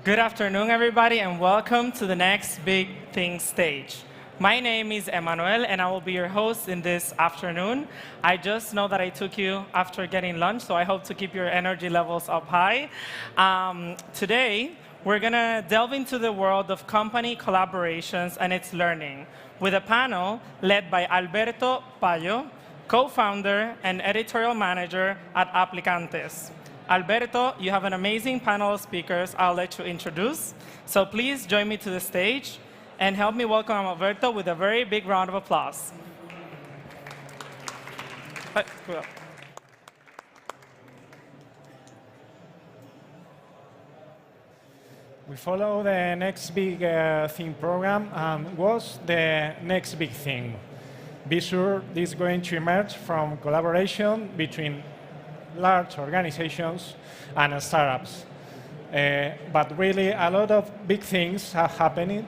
Good afternoon, everybody, and welcome to the next Big Thing stage. My name is Emmanuel, and I will be your host in this afternoon. I just know that I took you after getting lunch, so I hope to keep your energy levels up high. Today, we're going to delve into the world of company collaborations and its learning with a panel led by Alberto Payo, co-founder and editorial manager at Aplicantes. Alberto, you have an amazing panel of speakers I'll let you introduce. So please join me to the stage and help me welcome Alberto with a very big round of applause. We follow the next big thing program, and what's the next big thing? Be sure this is going to emerge from collaboration between large organizations and startups. But really, a lot of big things are happening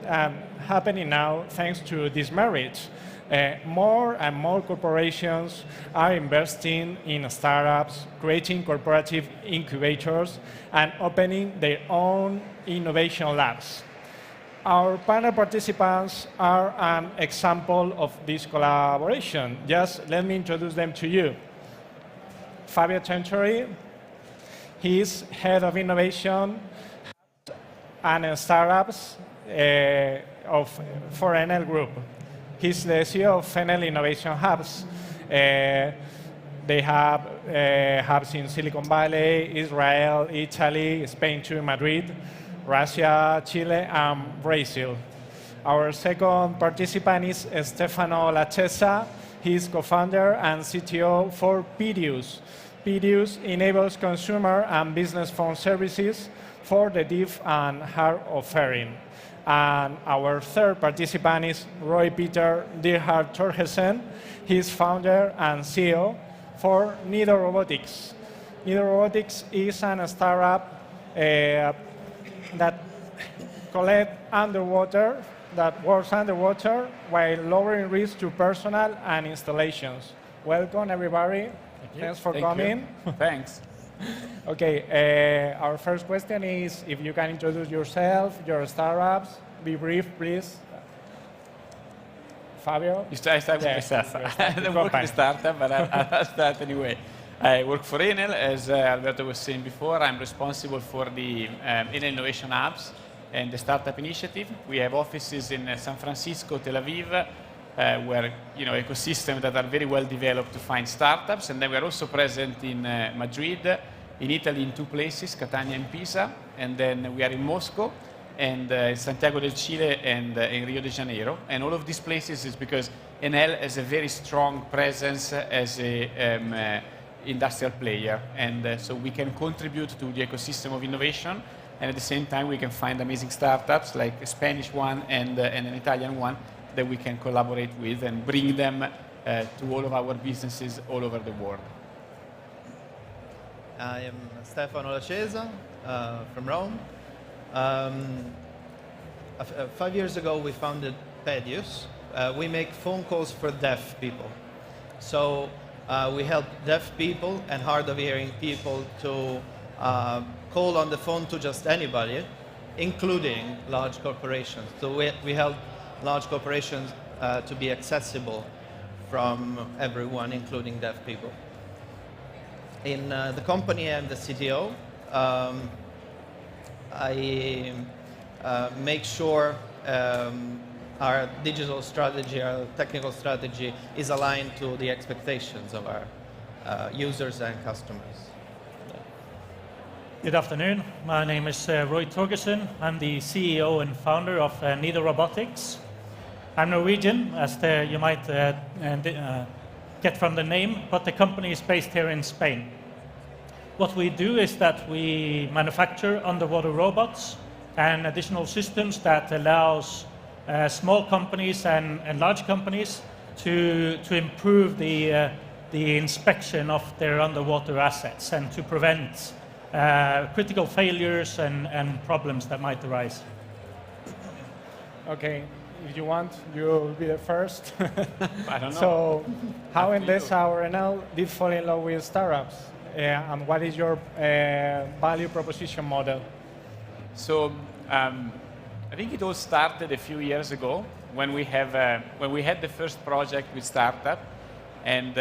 now thanks to this marriage. More and more corporations are investing in startups, creating corporative incubators, and opening their own innovation labs. Our panel participants are an example of this collaboration. Just let me introduce them to you. Fabio Century, he's head of innovation and startups for Enel Group. He's the CEO of Enel Innovation Hubs. They have hubs in Silicon Valley, Israel, Italy, Spain too, Madrid, Russia, Chile, and Brazil. Our second participant is Stefano Lacesa. He's co-founder and CTO for Pidius. Pidius enables consumer and business phone services for the deaf and hard of hearing. And our third participant is Roy Peter Dirhard Torgersen. He's founder and CEO for Nido Robotics. Nido Robotics is a startup that works underwater while lowering risk to personnel and installations. Welcome, everybody. Thanks for coming. Thanks. Okay, our first question is if you can introduce yourself, your startups. Be brief, please. Fabio? I start with myself. I don't work in a startup, but I'll start anyway. I work for Enel, as Alberto was saying before. I'm responsible for the Enel Innovation Hubs and the startup initiative. We have offices in San Francisco, Tel Aviv, where ecosystems that are very well developed to find startups. And then we are also present in Madrid, in Italy in two places, Catania and Pisa. And then we are in Moscow and Santiago del Chile and in Rio de Janeiro. And all of these places is because Enel has a very strong presence as a industrial player. And so we can contribute to the ecosystem of innovation. And at the same time, we can find amazing startups like a Spanish one and an Italian one that we can collaborate with and bring them to all of our businesses all over the world. I am Stefano Lacesa from Rome. 5 years ago, we founded Pedius. We make phone calls for deaf people. So we help deaf people and hard of hearing people to call on the phone to just anybody, including large corporations. So we help large corporations to be accessible from everyone, including deaf people. In the company, I'm the CTO. I make sure our digital strategy, our technical strategy is aligned to the expectations of our users and customers. Good afternoon. My name is Roy Torgersen. I'm the CEO and founder of Nido Robotics. I'm Norwegian, as you might get from the name, but the company is based here in Spain. What we do is that we manufacture underwater robots and additional systems that allows small companies and large companies to improve the inspection of their underwater assets and to prevent critical failures and problems that might arise. Okay, if you want, you'll be the first. I don't know. So, how in this hour Enel did fall in love with startups? And what is your value proposition model? So I think it all started a few years ago when we had the first project with startup, and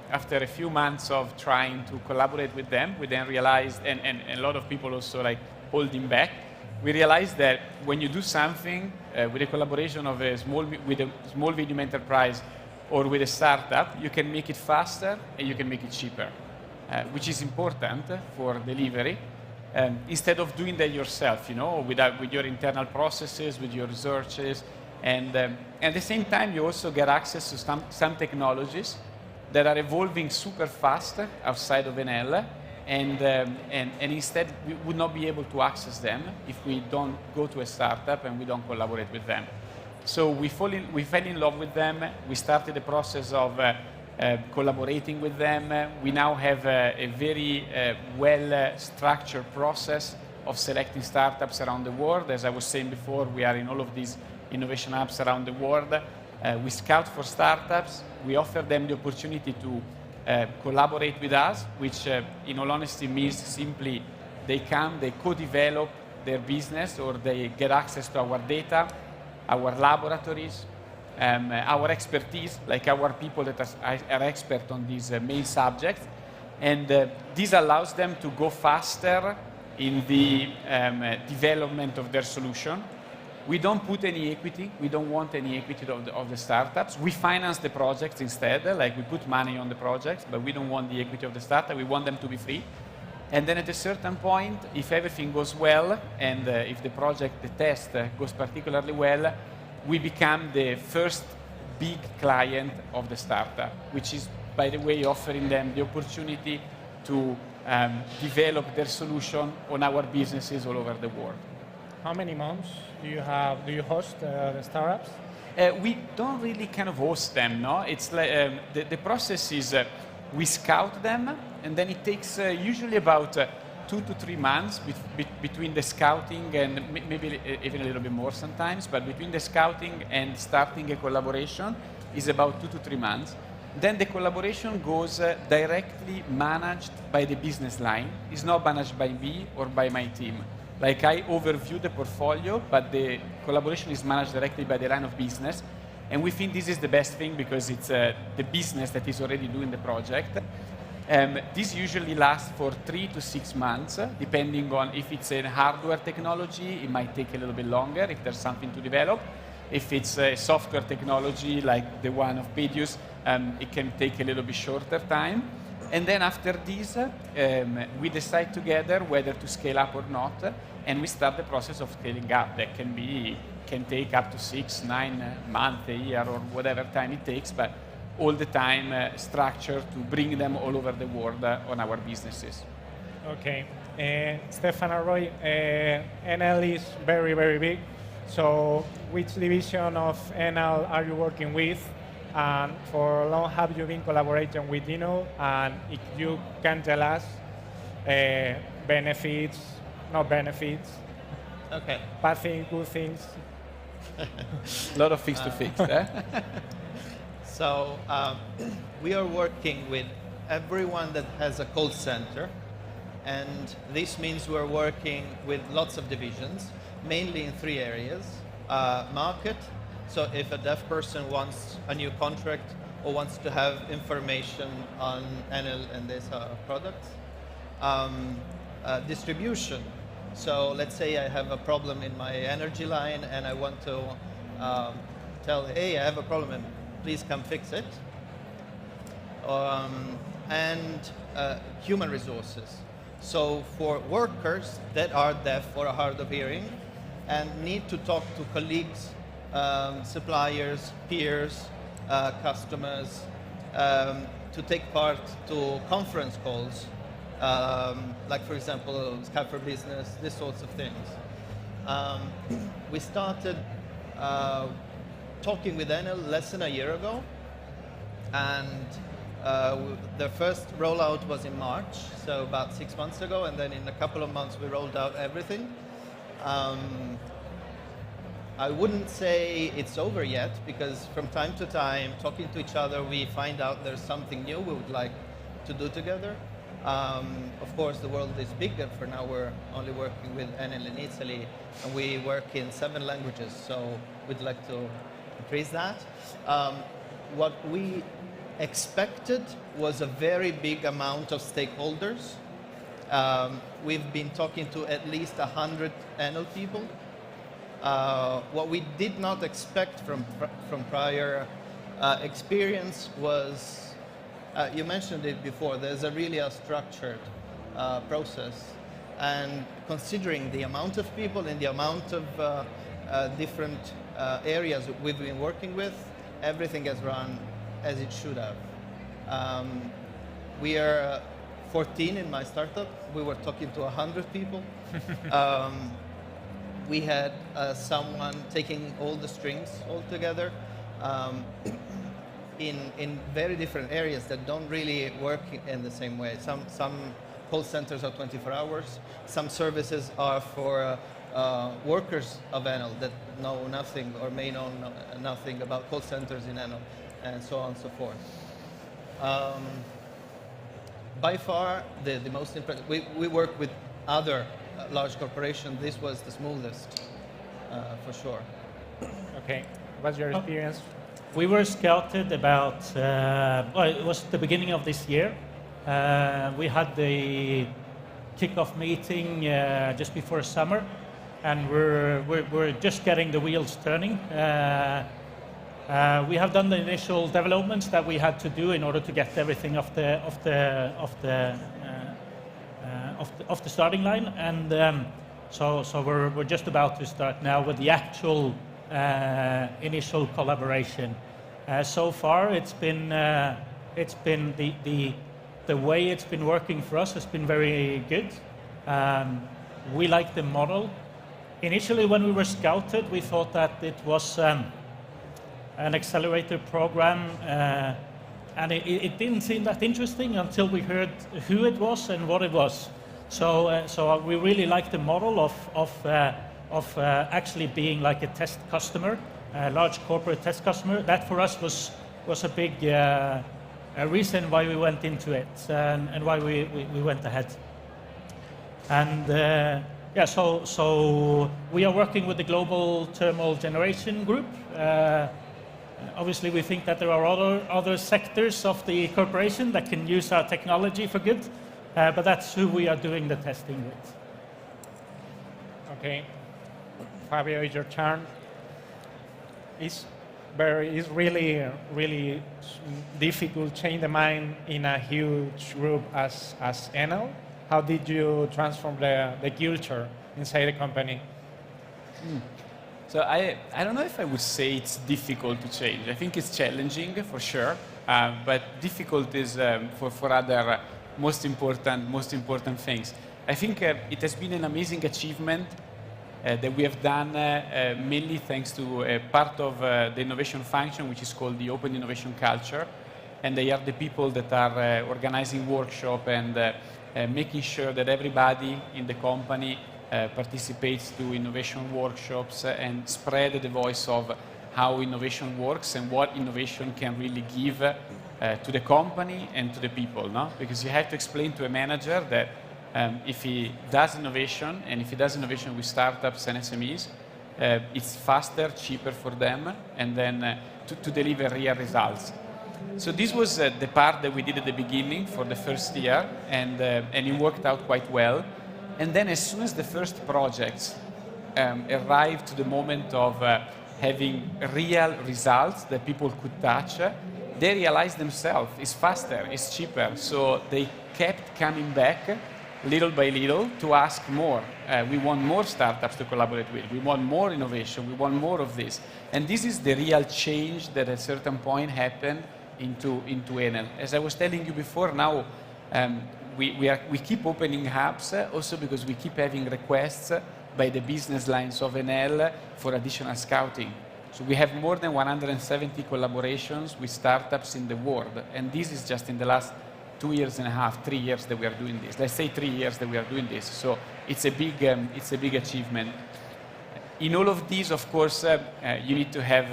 after a few months of trying to collaborate with them, we then realized, and a lot of people also like holding back, we realized that when you do something with a collaboration of with a small medium enterprise or with a startup, you can make it faster and you can make it cheaper, which is important for delivery. Instead of doing that yourself, with your internal processes, with your researches, and at the same time, you also get access to some technologies that are evolving super fast outside of NL, and instead we would not be able to access them if we don't go to a startup and we don't collaborate with them. So we fell in love with them. We started the process of collaborating with them. We now have a very well-structured process of selecting startups around the world. As I was saying before, we are in all of these innovation hubs around the world. We scout for startups. We offer them the opportunity to collaborate with us, which in all honesty means simply they come, they co-develop their business, or they get access to our data, our laboratories, our expertise, like our people that are expert on these main subjects, and this allows them to go faster in the development of their solution. We don't put any equity. We don't want any equity of the startups. We finance the projects instead, like we put money on the projects, but we don't want the equity of the startup. We want them to be free. And then at a certain point, if everything goes well, and if the project, the test goes particularly well, we become the first big client of the startup, which is, by the way, offering them the opportunity to develop their solution on our businesses all over the world. How many months do you host the startups? We don't really kind of host them, no? It's like, the process is we scout them, and then it takes usually about 2 to 3 months between the scouting and maybe even a little bit more sometimes, but between the scouting and starting a collaboration is about 2 to 3 months. Then the collaboration goes directly managed by the business line. It's not managed by me or by my team. Like I overview the portfolio, but the collaboration is managed directly by the line of business. And we think this is the best thing because it's the business that is already doing the project. This usually lasts for 3 to 6 months, depending on if it's a hardware technology, it might take a little bit longer if there's something to develop. If it's a software technology like the one of Pedius, it can take a little bit shorter time. And then after this, we decide together whether to scale up or not, and we start the process of scaling up. That can take up to 6, 9 months, a year, or whatever time it takes, but all the time structured to bring them all over the world on our businesses. Okay. Stefano, Roy, NL is very, very big. So which division of NL are you working with? And for how long have you been collaborating with Dino? And if you can tell us benefits, not benefits, Okay. bad things, good things. A lot of things to fix. So we are working with everyone that has a call center, and this means we're working with lots of divisions, mainly in 3 areas. Market, so if a deaf person wants a new contract or wants to have information on NL and DESA products. Distribution, so let's say I have a problem in my energy line and I want to tell, hey, I have a problem, and please come fix it. And human resources. So for workers that are deaf or hard of hearing and need to talk to colleagues, suppliers, peers, customers, to take part to conference calls, like for example, Skype for Business, these sorts of things. We started talking with NL less than a year ago, and the first rollout was in March, so about 6 months ago, and then in a couple of months we rolled out everything. I wouldn't say it's over yet, because from time to time, talking to each other, we find out there's something new we would like to do together. Of course, the world is bigger. For now, we're only working with Enel in Italy, and we work in 7 languages, so we'd like to increase that. What we expected was a very big amount of stakeholders. We've been talking to at least 100 Enel people. What we did not expect from prior experience was, you mentioned it before, there's a really structured process. And considering the amount of people and the amount of different areas we've been working with, everything has run as it should have. We are 14 in my startup. We were talking to 100 people. We had someone taking all the strings all together in very different areas that don't really work in the same way. Some call centers are 24 hours. Some services are for workers of Enel that know nothing or may know nothing about call centers in Enel, and so on and so forth. By far, the most impressive, we work with other large corporations. This was the smoothest, for sure. Okay, what's your experience? We were scouted about, well, it was the beginning of this year. We had the kickoff meeting just before summer, and we're just getting the wheels turning. We have done the initial developments that we had to do in order to get everything off the starting line, and so we're just about to start now with the actual initial collaboration. So far, it's been the way it's been working for us has been very good. We like the model. Initially, when we were scouted, we thought that it was an accelerator program, and it didn't seem that interesting until we heard who it was and what it was. So we really like the model of actually being like a test customer, a large corporate test customer. That for us was a big a reason why we went into it, and why we went ahead. And yeah, so we are working with the global thermal generation group. Obviously, we think that there are other sectors of the corporation that can use our technology for good, but that's who we are doing the testing with. Okay, Fabio, it's your turn. It's really difficult to change the mind in a huge group as Enel. How did you transform the culture inside the company? So I don't know if I would say it's difficult to change. I think it's challenging for sure, but difficult is for other most important things. I think it has been an amazing achievement that we have done mainly thanks to a part of the innovation function, which is called the Open Innovation Culture, and they are the people that are organizing workshop and making sure that everybody in the company participates to innovation workshops and spread the voice of how innovation works and what innovation can really give to the company and to the people, no? Because you have to explain to a manager that if he does innovation, and if he does innovation with startups and SMEs, it's faster, cheaper for them, and then to deliver real results. So this was the part that we did at the beginning for the first year, and it worked out quite well. And then as soon as the first projects arrived to the moment of having real results that people could touch, they realized themselves it's faster, it's cheaper. So they kept coming back little by little to ask more. We want more startups to collaborate with. We want more innovation. We want more of this. And this is the real change that at a certain point happened into Enel. As I was telling you before, now we keep opening hubs also because we keep having requests by the business lines of Enel for additional scouting. So we have more than 170 collaborations with startups in the world. And this is just in the last 2 years and a half, 3 years that we are doing this. Let's say 3 years that we are doing this. So it's a big achievement. In all of these, of course, you need to have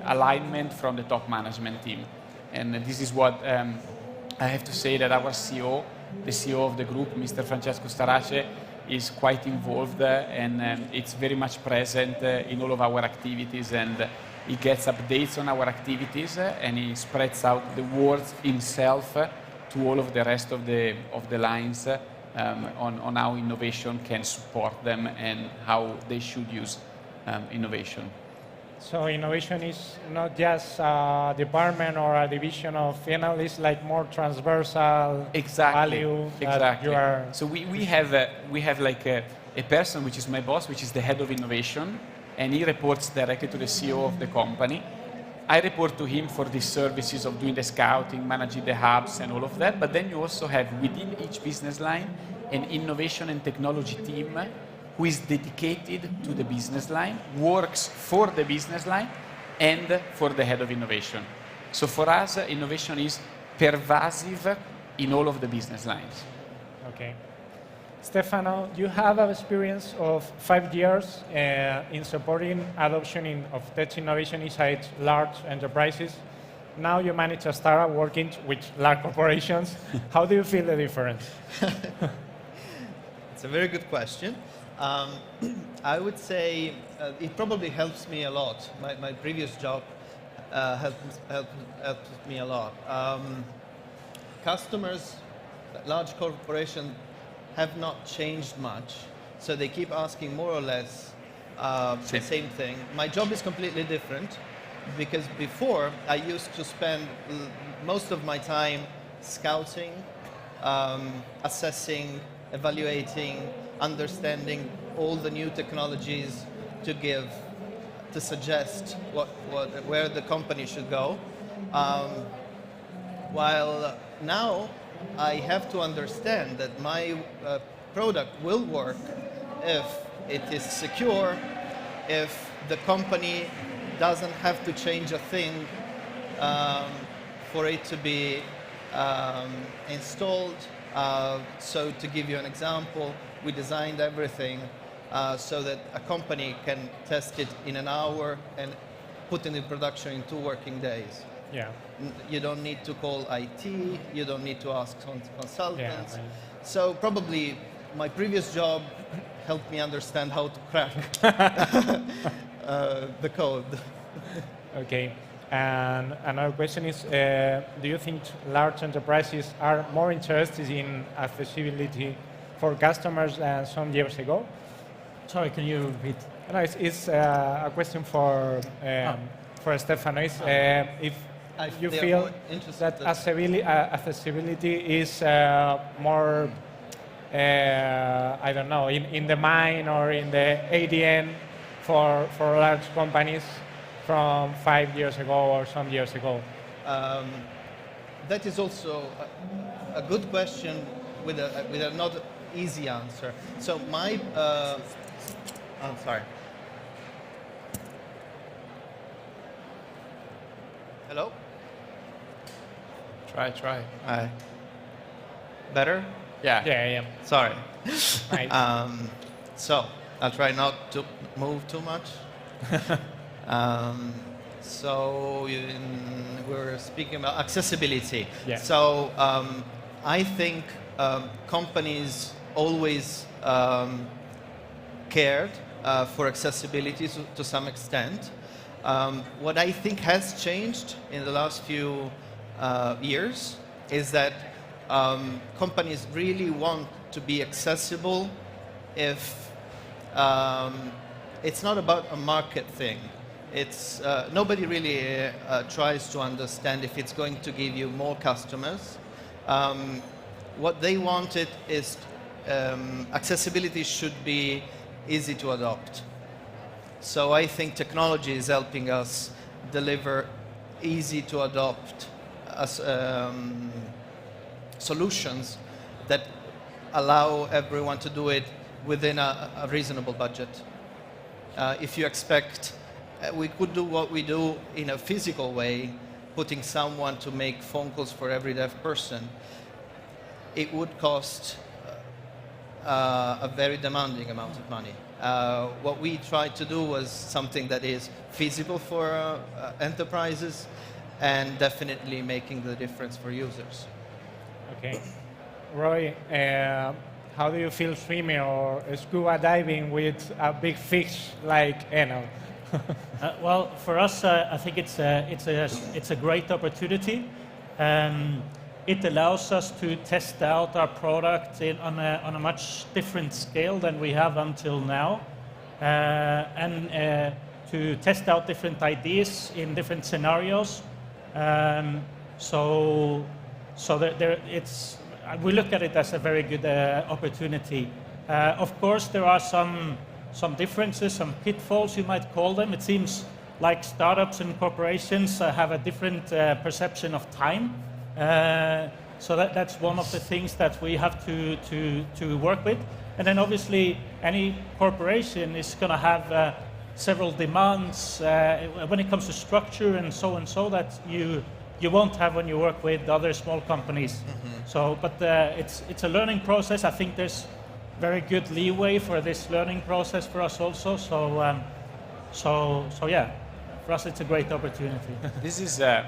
alignment from the top management team. And this is what I have to say that our CEO the CEO of the group, Mr. Francesco Starace, is quite involved and it's very much present in all of our activities, and he gets updates on our activities and he spreads out the words himself to all of the rest of the lines on how innovation can support them and how they should use innovation. So innovation is not just a department or a division of analysts, like more transversal value. Exactly. So we have like a person which is my boss, which is the head of innovation, and he reports directly to the CEO of the company. I report to him for the services of doing the scouting, managing the hubs and all of that, but then you also have within each business line an innovation and technology team who is dedicated to the business line, works for the business line and for the head of innovation. So for us, innovation is pervasive in all of the business lines. Okay. Stefano, you have an experience of 5 years in supporting adoption of tech innovation inside large enterprises. Now you manage a startup working with large corporations. How do you feel the difference? It's a very good question. I would say it probably helps me a lot. My previous job helped me a lot. Customers, large corporations, have not changed much, so they keep asking more or less the same thing. My job is completely different because before I used to spend most of my time scouting, assessing, evaluating, understanding all the new technologies to suggest where the company should go. While now I have to understand that my product will work if it is secure, if the company doesn't have to change a thing for it to be installed. So to give you an example, we designed everything so that a company can test it in an hour and put it in production in 2 working days. Yeah. You don't need to call IT, you don't need to ask consultants. Yeah, so probably my previous job helped me understand how to crack the code. Okay. And another question is, do you think large enterprises are more interested in accessibility for customers than some years ago? Sorry, can you repeat? No, it's a question for Stefano. If you feel that accessibility is more, I don't know, in the mind or in the ADN for large companies from 5 years ago or some years ago? That is also a good question with a not easy answer. So I'm sorry. Hello? Try. Better? Yeah. Sorry. Right. So I'll try not to move too much. We were speaking about accessibility. Yeah. So I think companies always cared for accessibility to some extent. What I think has changed in the last few years is that companies really want to be accessible if it's not about a market thing. It's nobody really tries to understand if it's going to give you more customers. What they wanted is accessibility should be easy to adopt. So I think technology is helping us deliver easy to adopt solutions that allow everyone to do it within a reasonable budget. If you expect we could do what we do in a physical way, putting someone to make phone calls for every deaf person, it would cost a very demanding amount of money. What we tried to do was something that is feasible for enterprises and definitely making the difference for users. Okay. Roy, how do you feel swimming or scuba diving with a big fish like Enel? Well, for us, I think it's a great opportunity. It allows us to test out our product on a much different scale than we have until now, and to test out different ideas in different scenarios. So we look at it as a very good opportunity. Of course, there are some differences, some pitfalls, you might call them. It seems like startups and corporations have a different perception of time. So that's one of the things that we have to work with. And then obviously any corporation is going to have several demands when it comes to structure and so that you won't have when you work with other small companies. Mm-hmm. So, but it's a learning process. I think there's very good leeway for this learning process for us also. So yeah, for us it's a great opportunity. This is the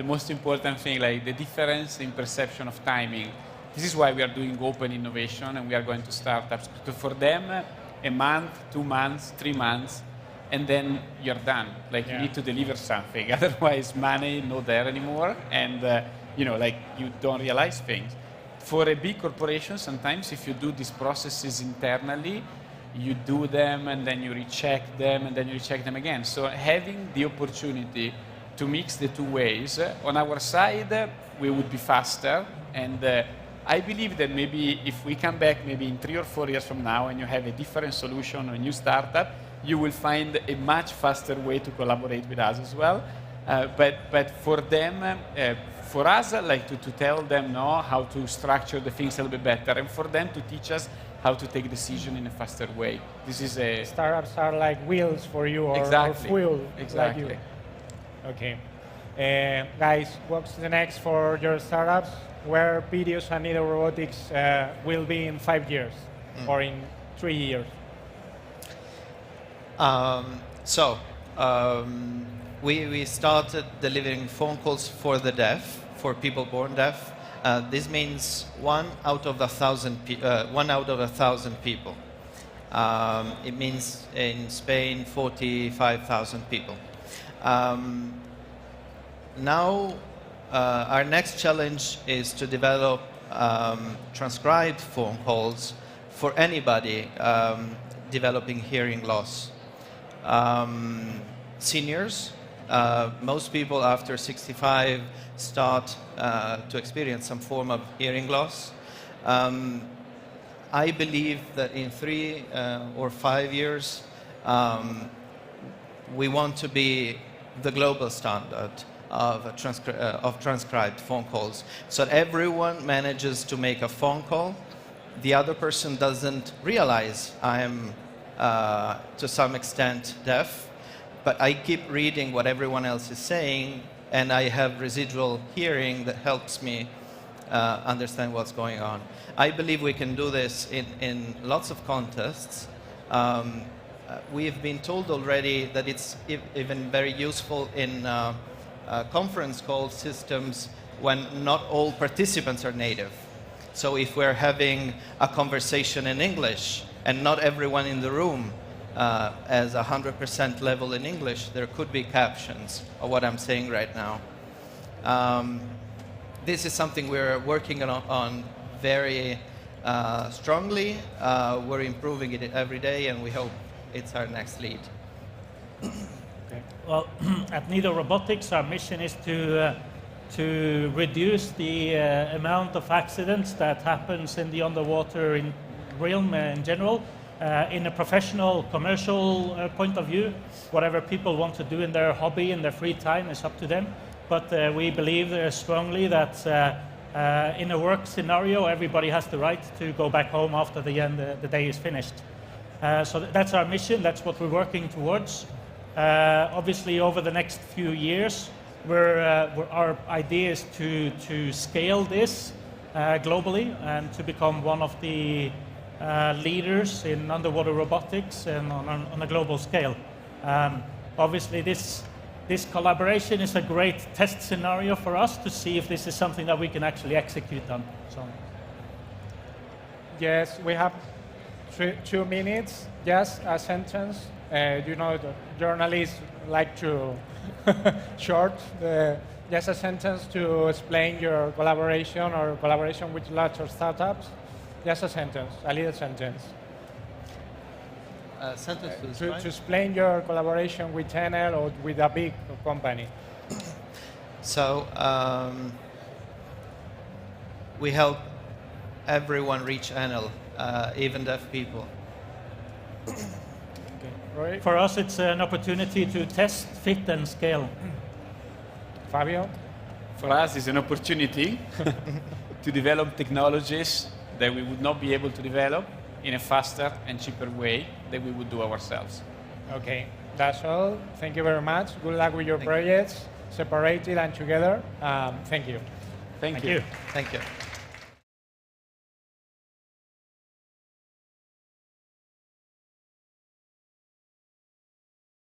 most important thing, like the difference in perception of timing. This is why we are doing open innovation and we are going to startups. Because for them, a month, 2 months, 3 months, and then you're done. Like you need to deliver something. Otherwise, money not there anymore, and like you don't realize things. For a big corporation, sometimes if you do these processes internally, you do them and then you recheck them and then you recheck them again. So having the opportunity to mix the two ways, on our side, we would be faster. And I believe that maybe if we come back maybe in 3 or 4 years from now and you have a different solution or a new startup, you will find a much faster way to collaborate with us as well. But for them, for us, like to tell them how to structure the things a little bit better, and for them to teach us how to take decision in a faster way. This is a startups are like wheels for you, or fuel. Exactly. Like you. Okay, guys, what's the next for your startups? Where Videos and Nido Robotics will be in 5 years or in 3 years? We started delivering phone calls for the deaf, for people born deaf. This means 1 out of 1,000 people. It means in Spain 45,000 people. Now our next challenge is to develop transcribed phone calls for anybody developing hearing loss. Seniors, most people after 65 start to experience some form of hearing loss. I believe that in 3 or 5 years, we want to be the global standard of transcribed phone calls, so that everyone manages to make a phone call. The other person doesn't realize I'm to some extent deaf, but I keep reading what everyone else is saying, and I have residual hearing that helps me understand what's going on. I believe we can do this in lots of contests. We've been told already that it's even very useful in conference call systems when not all participants are native. So if we're having a conversation in English and not everyone in the room as 100% level in English, there could be captions of what I'm saying right now. This is something we're working on very strongly. We're improving it every day, and we hope it's our next lead. Okay. Well, at Nido Robotics, our mission is to reduce the amount of accidents that happens in the underwater realm in general. In a professional, commercial point of view, whatever people want to do in their hobby, in their free time, is up to them. But we believe strongly that in a work scenario, everybody has the right to go back home after the day is finished. So that's our mission. That's what we're working towards. Obviously, over the next few years, our idea is to scale this globally and to become one of the leaders in underwater robotics and on a global scale. Obviously, this collaboration is a great test scenario for us to see if this is something that we can actually execute on. So. yes, we have 2 minutes, just a sentence. You know, the journalists like to short, just a sentence to explain your collaboration or collaboration with larger startups. Just a sentence, a little sentence. Sentence to To describe? explain your collaboration with Enel or with a big company. So we help everyone reach Enel, even deaf people. Roy? For us, it's an opportunity to test, fit, and scale. Fabio? For us, it's an opportunity to develop technologies that we would not be able to develop in a faster and cheaper way than we would do ourselves. Okay, that's all. Thank you very much. Good luck with your projects, separated and together. Thank you. Thank you. Thank you.